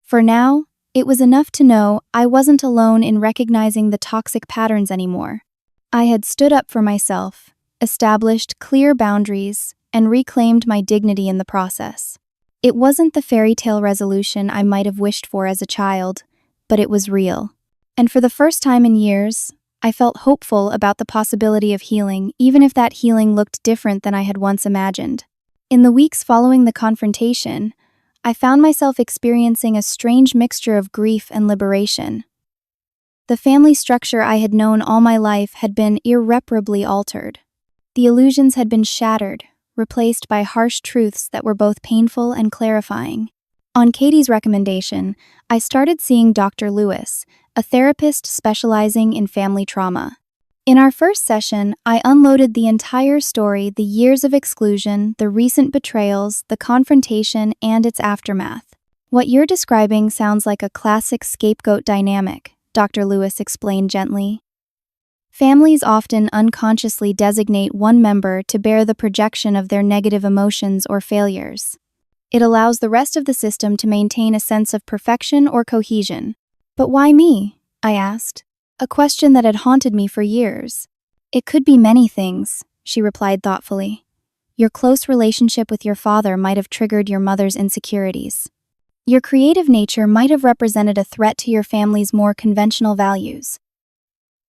For now, it was enough to know I wasn't alone in recognizing the toxic patterns anymore. I had stood up for myself, established clear boundaries, and reclaimed my dignity in the process. It wasn't the fairy tale resolution I might have wished for as a child, but it was real. And for the first time in years, I felt hopeful about the possibility of healing, even if that healing looked different than I had once imagined. In the weeks following the confrontation, I found myself experiencing a strange mixture of grief and liberation. The family structure I had known all my life had been irreparably altered. The illusions had been shattered, replaced by harsh truths that were both painful and clarifying. On Katie's recommendation, I started seeing Dr. Lewis, a therapist specializing in family trauma. In our first session, I unloaded the entire story, the years of exclusion, the recent betrayals, the confrontation, and its aftermath. What you're describing sounds like a classic scapegoat dynamic, Dr. Lewis explained gently. Families often unconsciously designate one member to bear the projection of their negative emotions or failures. It allows the rest of the system to maintain a sense of perfection or cohesion. But why me? I asked, a question that had haunted me for years. It could be many things, she replied thoughtfully. Your close relationship with your father might have triggered your mother's insecurities. Your creative nature might have represented a threat to your family's more conventional values.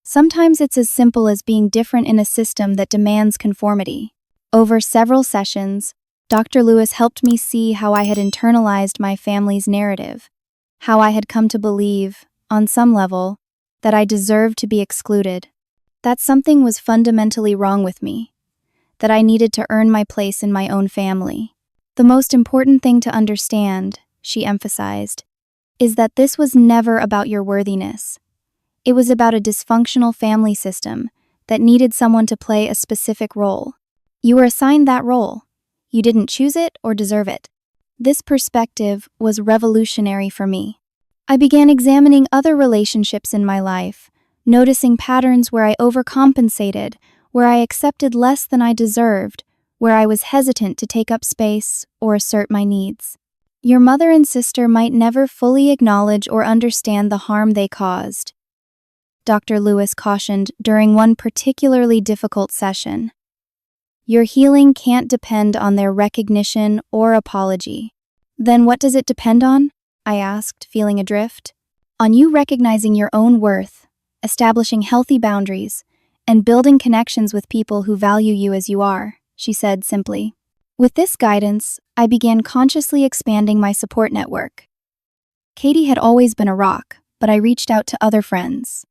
Sometimes it's as simple as being different in a system that demands conformity. Over several sessions, Dr. Lewis helped me see how I had internalized my family's narrative, how I had come to believe, on some level, that I deserved to be excluded, that something was fundamentally wrong with me, that I needed to earn my place in my own family. The most important thing to understand, she emphasized, is that this was never about your worthiness. It was about a dysfunctional family system that needed someone to play a specific role. You were assigned that role. You didn't choose it or deserve it. This perspective was revolutionary for me. I began examining other relationships in my life, noticing patterns where I overcompensated, where I accepted less than I deserved, where I was hesitant to take up space or assert my needs. Your mother and sister might never fully acknowledge or understand the harm they caused, Dr. Lewis cautioned during one particularly difficult session. Your healing can't depend on their recognition or apology. Then what does it depend on? I asked, feeling adrift. On you recognizing your own worth, establishing healthy boundaries, and building connections with people who value you as you are, she said simply. With this guidance, I began consciously expanding my support network. Katie had always been a rock, but I reached out to other friends.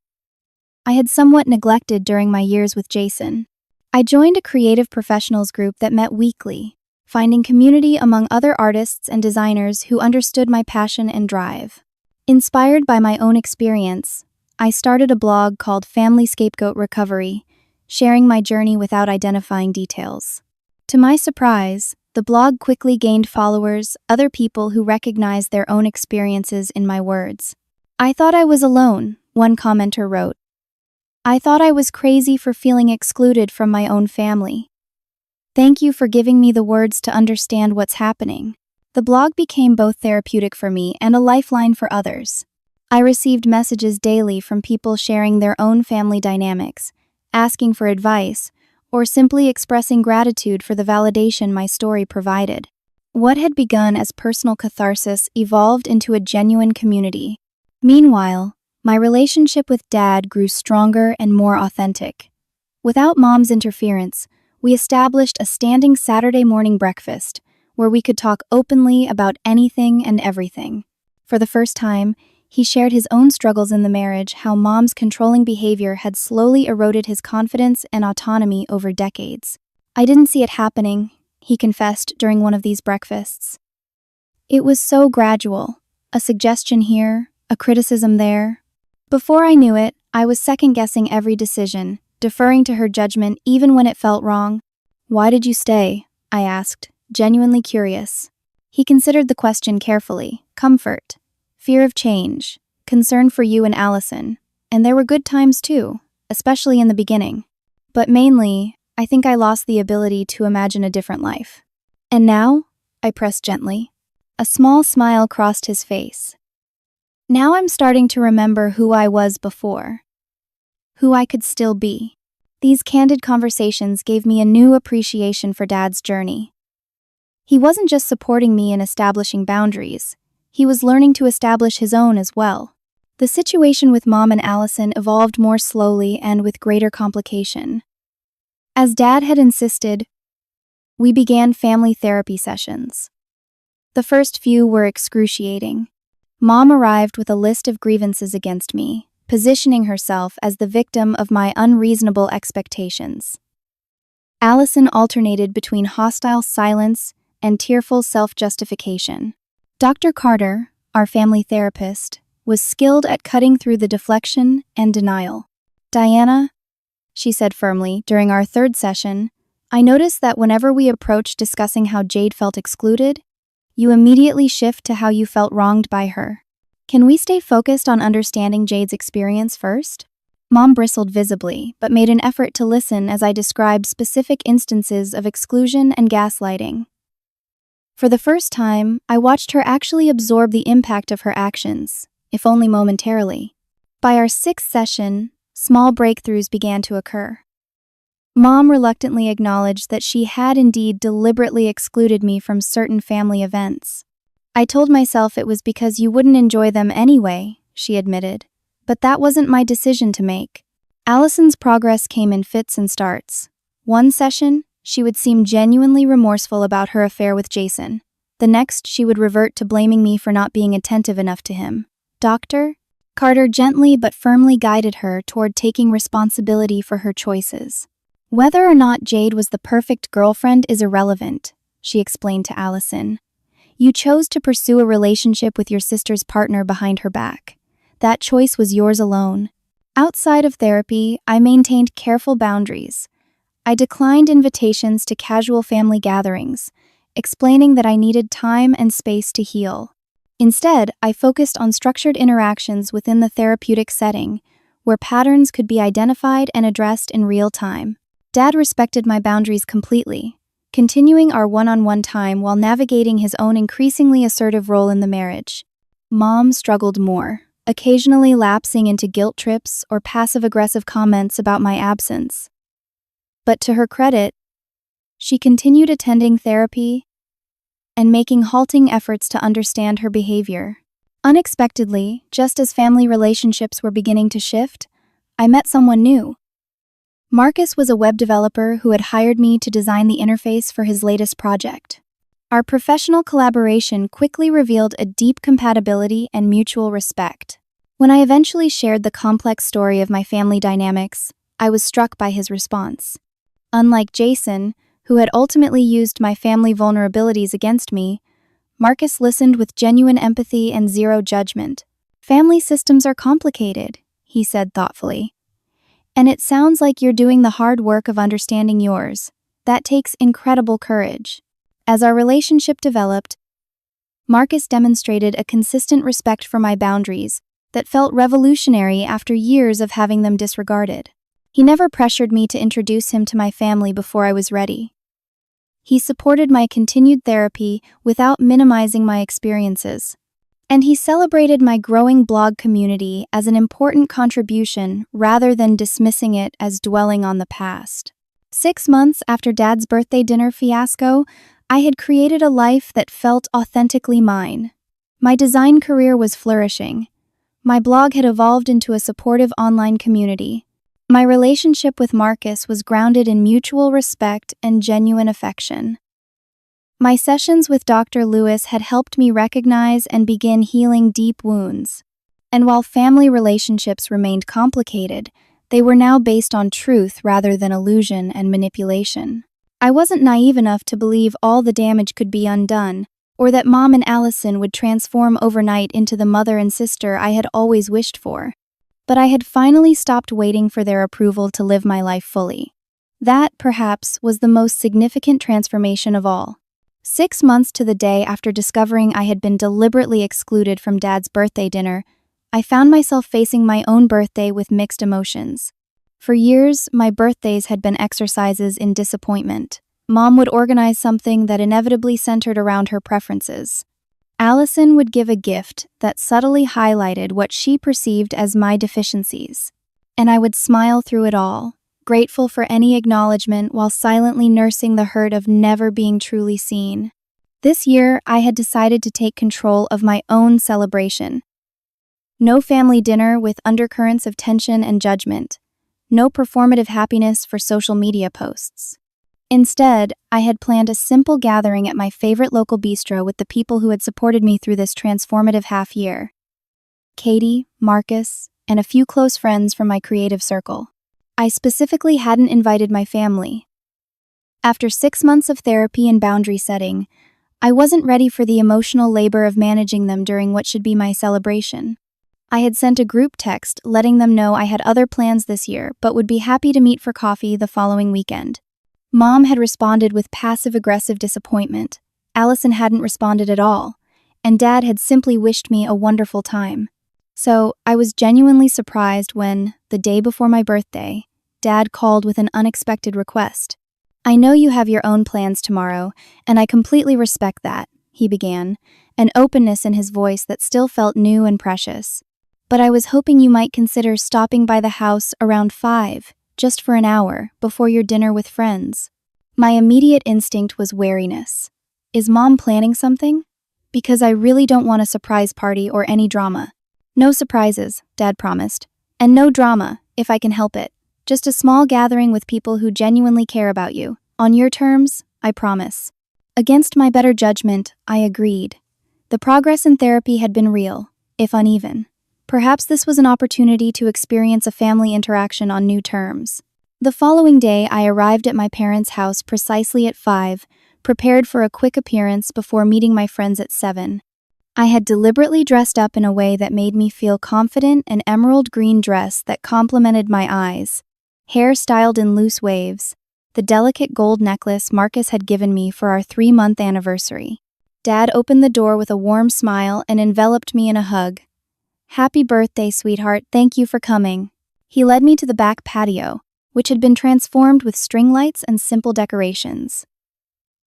I had somewhat neglected during my years with Jason. I joined a creative professionals group that met weekly, finding community among other artists and designers who understood my passion and drive. Inspired by my own experience, I started a blog called Family Scapegoat Recovery, sharing my journey without identifying details. To my surprise, the blog quickly gained followers, other people who recognized their own experiences in my words. I thought I was alone, one commenter wrote. I thought I was crazy for feeling excluded from my own family. Thank you for giving me the words to understand what's happening. The blog became both therapeutic for me and a lifeline for others. I received messages daily from people sharing their own family dynamics, asking for advice, or simply expressing gratitude for the validation my story provided. What had begun as personal catharsis evolved into a genuine community. Meanwhile, my relationship with Dad grew stronger and more authentic. Without Mom's interference, we established a standing Saturday morning breakfast where we could talk openly about anything and everything. For the first time, he shared his own struggles in the marriage, how Mom's controlling behavior had slowly eroded his confidence and autonomy over decades. I didn't see it happening, he confessed during one of these breakfasts. It was so gradual, a suggestion here, a criticism there. Before I knew it, I was second-guessing every decision, deferring to her judgment even when it felt wrong. Why did you stay? I asked, genuinely curious. He considered the question carefully. Comfort, fear of change, concern for you and Allison, and there were good times too, especially in the beginning. But mainly, I think I lost the ability to imagine a different life. And now? I pressed gently. A small smile crossed his face. Now I'm starting to remember who I was before, who I could still be. These candid conversations gave me a new appreciation for Dad's journey. He wasn't just supporting me in establishing boundaries, he was learning to establish his own as well. The situation with Mom and Allison evolved more slowly and with greater complication. As Dad had insisted, we began family therapy sessions. The first few were excruciating. Mom arrived with a list of grievances against me, positioning herself as the victim of my unreasonable expectations. Allison alternated between hostile silence and tearful self-justification. Dr. Carter, our family therapist, was skilled at cutting through the deflection and denial. Diana, she said firmly during our third session, I noticed that whenever we approached discussing how Jade felt excluded, you immediately shift to how you felt wronged by her. Can we stay focused on understanding Jade's experience first? Mom bristled visibly, but made an effort to listen as I described specific instances of exclusion and gaslighting. For the first time, I watched her actually absorb the impact of her actions, if only momentarily. By our sixth session, small breakthroughs began to occur. Mom reluctantly acknowledged that she had indeed deliberately excluded me from certain family events. I told myself it was because you wouldn't enjoy them anyway, she admitted. But that wasn't my decision to make. Allison's progress came in fits and starts. One session, she would seem genuinely remorseful about her affair with Jason. The next, she would revert to blaming me for not being attentive enough to him. Dr. Carter gently but firmly guided her toward taking responsibility for her choices. Whether or not Jade was the perfect girlfriend is irrelevant, she explained to Allison. You chose to pursue a relationship with your sister's partner behind her back. That choice was yours alone. Outside of therapy, I maintained careful boundaries. I declined invitations to casual family gatherings, explaining that I needed time and space to heal. Instead, I focused on structured interactions within the therapeutic setting, where patterns could be identified and addressed in real time. Dad respected my boundaries completely, continuing our one-on-one time while navigating his own increasingly assertive role in the marriage. Mom struggled more, occasionally lapsing into guilt trips or passive-aggressive comments about my absence. But to her credit, she continued attending therapy and making halting efforts to understand her behavior. Unexpectedly, just as family relationships were beginning to shift, I met someone new. Marcus was a web developer who had hired me to design the interface for his latest project. Our professional collaboration quickly revealed a deep compatibility and mutual respect. When I eventually shared the complex story of my family dynamics, I was struck by his response. Unlike Jason, who had ultimately used my family vulnerabilities against me, Marcus listened with genuine empathy and zero judgment. Family systems are complicated, he said thoughtfully. And it sounds like you're doing the hard work of understanding yours. That takes incredible courage. As our relationship developed, Marcus demonstrated a consistent respect for my boundaries that felt revolutionary after years of having them disregarded. He never pressured me to introduce him to my family before I was ready. He supported my continued therapy without minimizing my experiences. And he celebrated my growing blog community as an important contribution rather than dismissing it as dwelling on the past. 6 months after Dad's birthday dinner fiasco, I had created a life that felt authentically mine. My design career was flourishing. My blog had evolved into a supportive online community. My relationship with Marcus was grounded in mutual respect and genuine affection. My sessions with Dr. Lewis had helped me recognize and begin healing deep wounds. And while family relationships remained complicated, they were now based on truth rather than illusion and manipulation. I wasn't naive enough to believe all the damage could be undone, or that Mom and Allison would transform overnight into the mother and sister I had always wished for. But I had finally stopped waiting for their approval to live my life fully. That, perhaps, was the most significant transformation of all. 6 months to the day after discovering I had been deliberately excluded from Dad's birthday dinner, I found myself facing my own birthday with mixed emotions. For years, my birthdays had been exercises in disappointment. Mom would organize something that inevitably centered around her preferences. Allison would give a gift that subtly highlighted what she perceived as my deficiencies. And I would smile through it all, grateful for any acknowledgement while silently nursing the hurt of never being truly seen. This year, I had decided to take control of my own celebration. No family dinner with undercurrents of tension and judgment. No performative happiness for social media posts. Instead, I had planned a simple gathering at my favorite local bistro with the people who had supported me through this transformative half-year. Katie, Marcus, and a few close friends from my creative circle. I specifically hadn't invited my family. After 6 months of therapy and boundary setting, I wasn't ready for the emotional labor of managing them during what should be my celebration. I had sent a group text letting them know I had other plans this year, but would be happy to meet for coffee the following weekend. Mom had responded with passive-aggressive disappointment. Allison hadn't responded at all, and Dad had simply wished me a wonderful time. So I was genuinely surprised when, the day before my birthday, Dad called with an unexpected request. I know you have your own plans tomorrow, and I completely respect that, he began, an openness in his voice that still felt new and precious. But I was hoping you might consider stopping by the house around 5, just for an hour, before your dinner with friends. My immediate instinct was wariness. Is Mom planning something? Because I really don't want a surprise party or any drama. No surprises, Dad promised. And no drama, if I can help it. Just a small gathering with people who genuinely care about you. On your terms, I promise. Against my better judgment, I agreed. The progress in therapy had been real, if uneven. Perhaps this was an opportunity to experience a family interaction on new terms. The following day, I arrived at my parents' house precisely at 5, prepared for a quick appearance before meeting my friends at 7. I had deliberately dressed up in a way that made me feel confident, an emerald green dress that complemented my eyes, hair styled in loose waves, the delicate gold necklace Marcus had given me for our 3-month anniversary. Dad opened the door with a warm smile and enveloped me in a hug. Happy birthday, sweetheart, thank you for coming. He led me to the back patio, which had been transformed with string lights and simple decorations.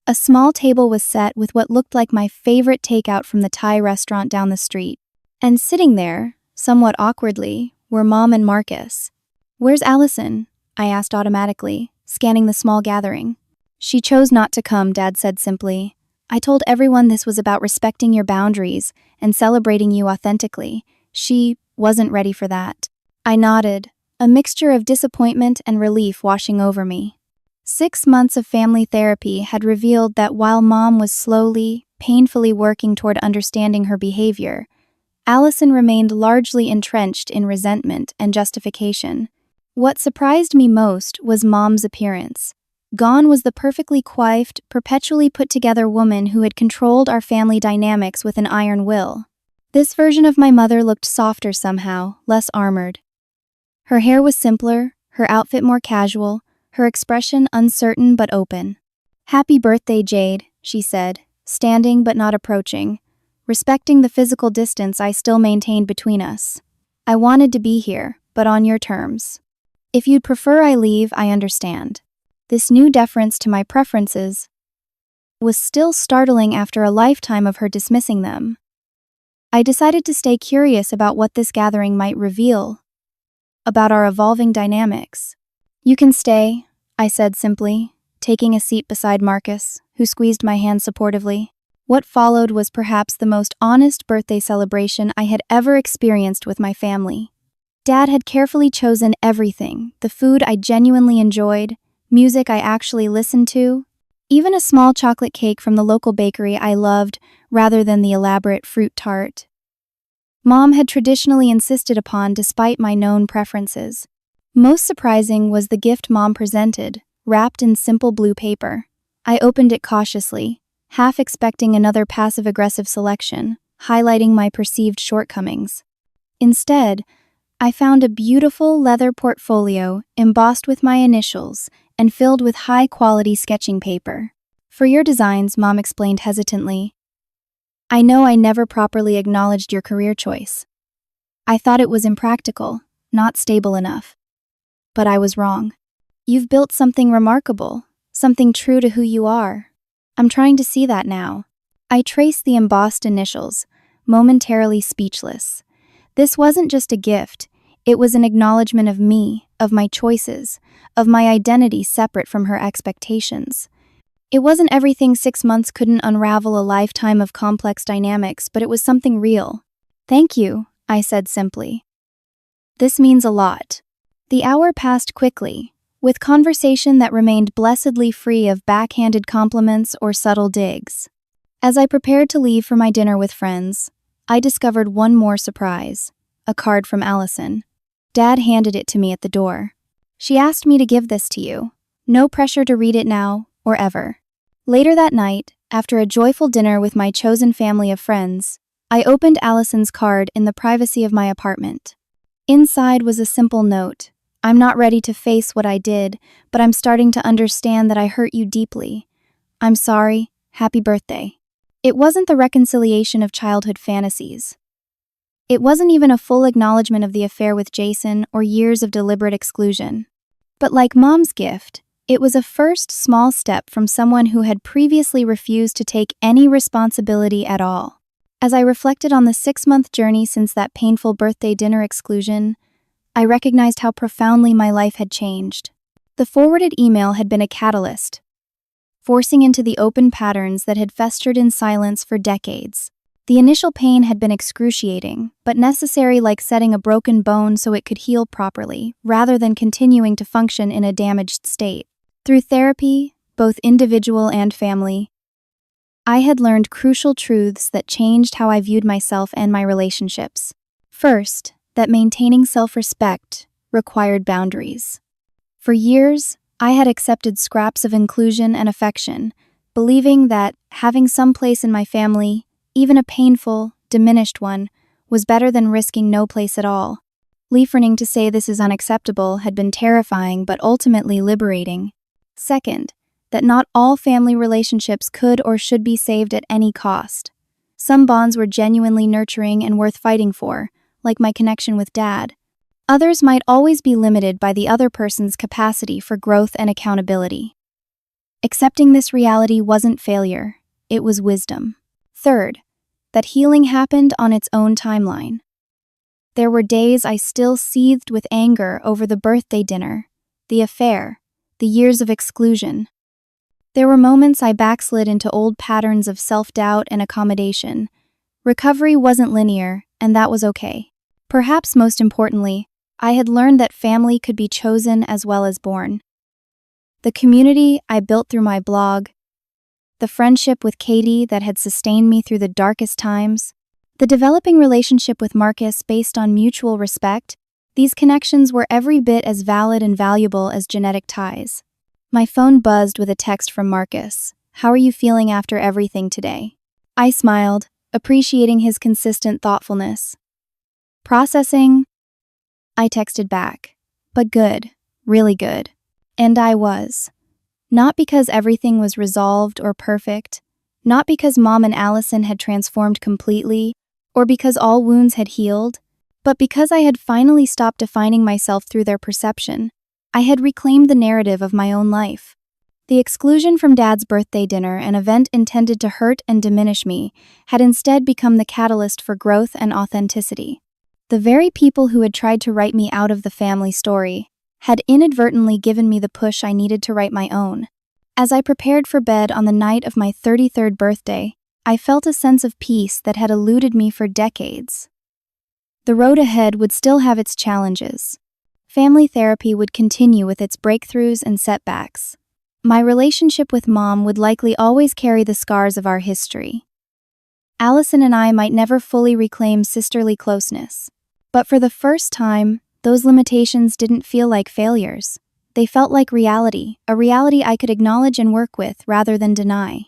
A small table was set with what looked like my favorite takeout from the Thai restaurant down the street. And sitting there, somewhat awkwardly, were Mom and Marcus. Where's Allison? I asked automatically, scanning the small gathering. She chose not to come, Dad said simply. I told everyone this was about respecting your boundaries and celebrating you authentically. She wasn't ready for that. I nodded, a mixture of disappointment and relief washing over me. 6 months of family therapy had revealed that while Mom was slowly, painfully working toward understanding her behavior, Allison remained largely entrenched in resentment and justification. What surprised me most was Mom's appearance. Gone was the perfectly coiffed, perpetually put-together woman who had controlled our family dynamics with an iron will. This version of my mother looked softer somehow, less armored. Her hair was simpler, her outfit more casual, her expression uncertain but open. Happy birthday, Jade, she said, standing but not approaching, respecting the physical distance I still maintained between us. I wanted to be here, but on your terms. If you'd prefer I leave, I understand. This new deference to my preferences was still startling after a lifetime of her dismissing them. I decided to stay curious about what this gathering might reveal, about our evolving dynamics. You can stay, I said simply, taking a seat beside Marcus, who squeezed my hand supportively. What followed was perhaps the most honest birthday celebration I had ever experienced with my family. Dad had carefully chosen everything, the food I genuinely enjoyed, music I actually listened to, even a small chocolate cake from the local bakery I loved rather than the elaborate fruit tart. Mom had traditionally insisted upon despite my known preferences. Most surprising was the gift Mom presented, wrapped in simple blue paper. I opened it cautiously, half expecting another passive-aggressive selection, highlighting my perceived shortcomings. Instead, I found a beautiful leather portfolio embossed with my initials and filled with high-quality sketching paper. For your designs, Mom explained hesitantly. I know I never properly acknowledged your career choice. I thought it was impractical, not stable enough. But I was wrong. You've built something remarkable, something true to who you are. I'm trying to see that now. I traced the embossed initials, momentarily speechless. This wasn't just a gift, it was an acknowledgement of me, of my choices, of my identity separate from her expectations. It wasn't everything 6 months couldn't unravel a lifetime of complex dynamics, but it was something real. Thank you, I said simply. This means a lot. The hour passed quickly, with conversation that remained blessedly free of backhanded compliments or subtle digs. As I prepared to leave for my dinner with friends, I discovered one more surprise, a card from Allison. Dad handed it to me at the door. She asked me to give this to you. No pressure to read it now or ever. Later that night, after a joyful dinner with my chosen family of friends, I opened Allison's card in the privacy of my apartment. Inside was a simple note. I'm not ready to face what I did, but I'm starting to understand that I hurt you deeply. I'm sorry. Happy birthday. It wasn't the reconciliation of childhood fantasies. It wasn't even a full acknowledgement of the affair with Jason or years of deliberate exclusion. But like Mom's gift, It was a first small step from someone who had previously refused to take any responsibility at all. As I reflected on the 6-month journey since that painful birthday dinner exclusion, I recognized how profoundly my life had changed. The forwarded email had been a catalyst, forcing into the open patterns that had festered in silence for decades. The initial pain had been excruciating, but necessary, like setting a broken bone so it could heal properly, rather than continuing to function in a damaged state. Through therapy, both individual and family, I had learned crucial truths that changed how I viewed myself and my relationships. First, that maintaining self-respect required boundaries. For years, I had accepted scraps of inclusion and affection, believing that having some place in my family, even a painful, diminished one, was better than risking no place at all. Learning to say this is unacceptable had been terrifying but ultimately liberating. Second, that not all family relationships could or should be saved at any cost. Some bonds were genuinely nurturing and worth fighting for, like my connection with Dad. Others might always be limited by the other person's capacity for growth and accountability. Accepting this reality wasn't failure, it was wisdom. Third, that healing happened on its own timeline. There were days I still seethed with anger over the birthday dinner, the affair, the years of exclusion. There were moments I backslid into old patterns of self-doubt and accommodation. Recovery wasn't linear, and that was okay. Perhaps most importantly, I had learned that family could be chosen as well as born. The community I built through my blog, the friendship with Katie that had sustained me through the darkest times, the developing relationship with Marcus based on mutual respect, these connections were every bit as valid and valuable as genetic ties. My phone buzzed with a text from Marcus. "How are you feeling after everything today?" I smiled, appreciating his consistent thoughtfulness. "Processing," I texted back. "But good, really good." And I was. Not because everything was resolved or perfect, not because Mom and Allison had transformed completely, or because all wounds had healed, but because I had finally stopped defining myself through their perception. I had reclaimed the narrative of my own life. The exclusion from Dad's birthday dinner, an event intended to hurt and diminish me, had instead become the catalyst for growth and authenticity. The very people who had tried to write me out of the family story had inadvertently given me the push I needed to write my own. As I prepared for bed on the night of my 33rd birthday, I felt a sense of peace that had eluded me for decades. The road ahead would still have its challenges. Family therapy would continue with its breakthroughs and setbacks. My relationship with Mom would likely always carry the scars of our history. Allison and I might never fully reclaim sisterly closeness. But for the first time, those limitations didn't feel like failures. They felt like reality, a reality I could acknowledge and work with rather than deny.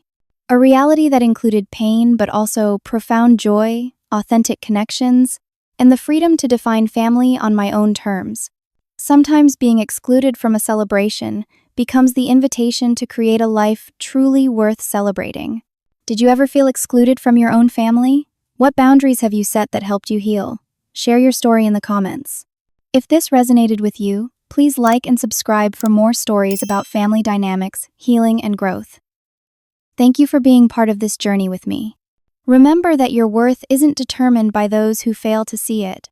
A reality that included pain but also profound joy, authentic connections, and the freedom to define family on my own terms. Sometimes being excluded from a celebration becomes the invitation to create a life truly worth celebrating. Did you ever feel excluded from your own family? What boundaries have you set that helped you heal? Share your story in the comments. If this resonated with you, please like and subscribe for more stories about family dynamics, healing, and growth. Thank you for being part of this journey with me. Remember that your worth isn't determined by those who fail to see it,